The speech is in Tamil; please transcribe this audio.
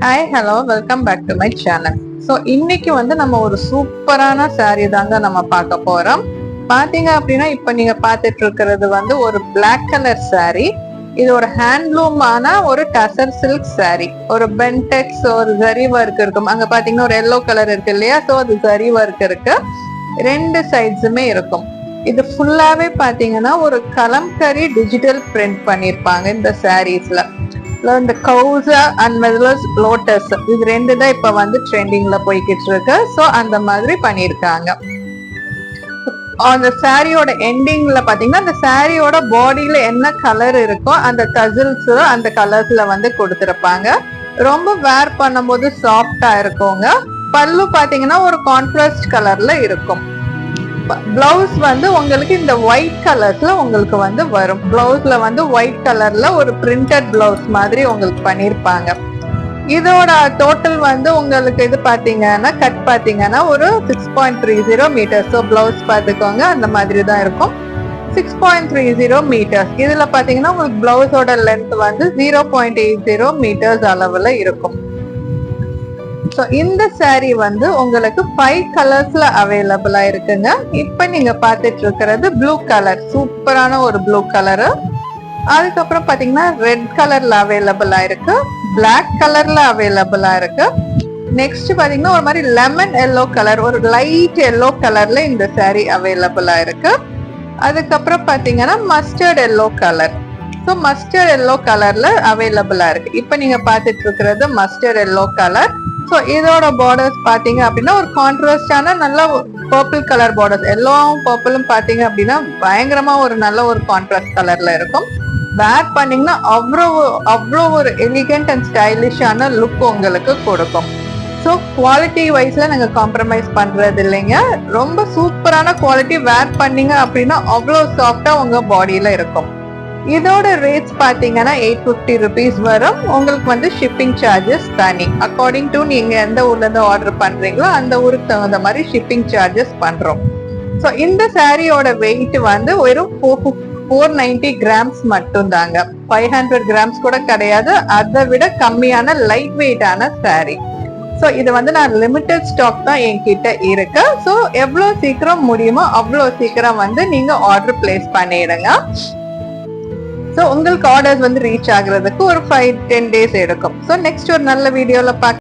Hi hello welcome back to my channel. So இன்னைக்கு நம்ம ஒரு சூப்பரான சாரீ தாங்க நம்ம பார்க்க போறோம். பாத்தீங்க அப்படின்னா இப்ப நீங்க பார்த்துட்டு இருக்கிறது ஒரு பிளாக் கலர் சாரீ. இது ஒரு ஹேண்ட்லூமான ஒரு டசர் சில்க் சாரீ. ஒரு பென்டெக்ஸ் ஒரு ஜரி ஒர்க் இருக்கும். அங்க பாத்தீங்கன்னா ஒரு எல்லோ கலர் இருக்கு இல்லையா, ஸோ அது ஜரி ஒர்க் இருக்கு. ரெண்டு சைட்ஸுமே இருக்கும். இது ஃபுல்லாவே பாத்தீங்கன்னா ஒரு கலம்கரி டிஜிட்டல் பிரிண்ட் பண்ணிருப்பாங்க இந்த சாரீஸ்ல. இந்த கவுசா அண்ட் மெதுலஸ் லோட்டஸ் இது ரெண்டு தான் இப்ப ட்ரெண்டிங்ல போய்கிட்டு இருக்கு. ஸோ அந்த மாதிரி பண்ணிருக்காங்க. அந்த சாரியோட எண்டிங்ல பாத்தீங்கன்னா அந்த சாரியோட பாடியில என்ன கலர் இருக்கோ அந்த டசில்ஸ் அந்த கலர்ஸ்ல கொடுத்திருப்பாங்க. ரொம்ப வேர் பண்ணும்போது சாஃப்டா இருக்குங்க. பல்லு பாத்தீங்கன்னா ஒரு கான்ட்ராஸ்ட் கலர்ல இருக்கும். பிளவுஸ் உங்களுக்கு இந்த ஒயிட் கலர்ஸ்ல உங்களுக்கு வரும். பிளவுஸ்ல ஒயிட் கலர்ல ஒரு பிரிண்டட் பிளவுஸ் மாதிரி உங்களுக்கு பண்ணிருப்பாங்க. இதோட டோட்டல் உங்களுக்கு இது பாத்தீங்கன்னா கட் பாத்தீங்கன்னா ஒரு 6.30 மீட்டர். ஸோ பிளவுஸ் பாத்துக்கோங்க, அந்த மாதிரி தான் இருக்கும். 6.30 மீட்டர்ஸ். இதுல பாத்தீங்கன்னா உங்களுக்கு பிளவுஸோட லென்த் 0.80 மீட்டர்ஸ் அளவுல இருக்கும். ஸோ இந்த சாரீ உங்களுக்கு 5 கலர்ஸ்ல அவைலபிளா இருக்குங்க. இப்ப நீங்க பாத்துட்டு இருக்கிறது ப்ளூ கலர், சூப்பரான ஒரு ப்ளூ கலரு. அதுக்கப்புறம் பாத்தீங்கன்னா ரெட் கலர்ல அவைலபிளா இருக்கு, பிளாக் கலர்ல அவைலபிளா இருக்கு. நெக்ஸ்ட் பாத்தீங்கன்னா ஒரு மாதிரி லெமன் எல்லோ கலர், ஒரு லைட் எல்லோ கலர்ல இந்த சாரீ அவைலபிளா இருக்கு. அதுக்கப்புறம் பாத்தீங்கன்னா mustard yellow colour. So mustard yellow கலர்ல அவைலபிளா இருக்கு. இப்ப நீங்க பாத்துட்டு இருக்கிறது மஸ்டர்ட் எல்லோ கலர். ஸோ இதோட பார்டர்ஸ் பாத்தீங்க அப்படின்னா ஒரு கான்ட்ராஸ்டான நல்ல பர்பிள் கலர் பார்டர்ஸ். எல்லோவும் பர்பிளும் பாத்தீங்க அப்படின்னா பயங்கரமா ஒரு நல்ல ஒரு கான்ட்ராஸ்ட் கலர்ல இருக்கும். வேர் பண்ணீங்கன்னா அவ்வளோ ஒரு எலிகண்ட் அண்ட் ஸ்டைலிஷான லுக் உங்களுக்கு கொடுக்கும். ஸோ குவாலிட்டி வைஸ்ல நாங்க காம்ப்ரமைஸ் பண்றது இல்லைங்க. ரொம்ப சூப்பரான குவாலிட்டி. வேர் பண்ணீங்க அப்படின்னா அவ்வளோ சாஃப்டா உங்க பாடியில இருக்கும். இதோட ரேட்ஸ் பாத்தீங்கன்னா 850 ருபீஸ் வரும். உங்களுக்கு ஷிப்பிங் சார்ஜஸ் தனி. அக்கார்டிங் டு நீங்க எந்த ஊர்ல இருந்து ஆர்டர் பண்றீங்களோ அந்த ஊருக்கு தகுந்த மாதிரி ஷிப்பிங் சார்ஜஸ் பண்றோம். ஸோ இந்த சாரியோட வெயிட் வெறும் 490 கிராம்ஸ் மட்டும் தாங்க. 500 கிராம்ஸ் கூட கிடையாது. அதை விட கம்மியான லைட் வெயிட்டான சாரி. ஸோ இது நான் லிமிடெட் ஸ்டாக் தான் என்கிட்ட இருக்கு. ஸோ எவ்வளவு சீக்கிரம் முடியுமோ அவ்வளோ சீக்கிரம் நீங்க ஆர்டர் பிளேஸ் பண்ணிடுங்க. ஸோ உங்களுக்கு ஆர்டர்ஸ் ரீச் ஆகுறதுக்கு ஒரு 5-10 டேஸ் எடுக்கும். ஸோ நெக்ஸ்ட் ஒரு நல்ல வீடியோல பார்க்க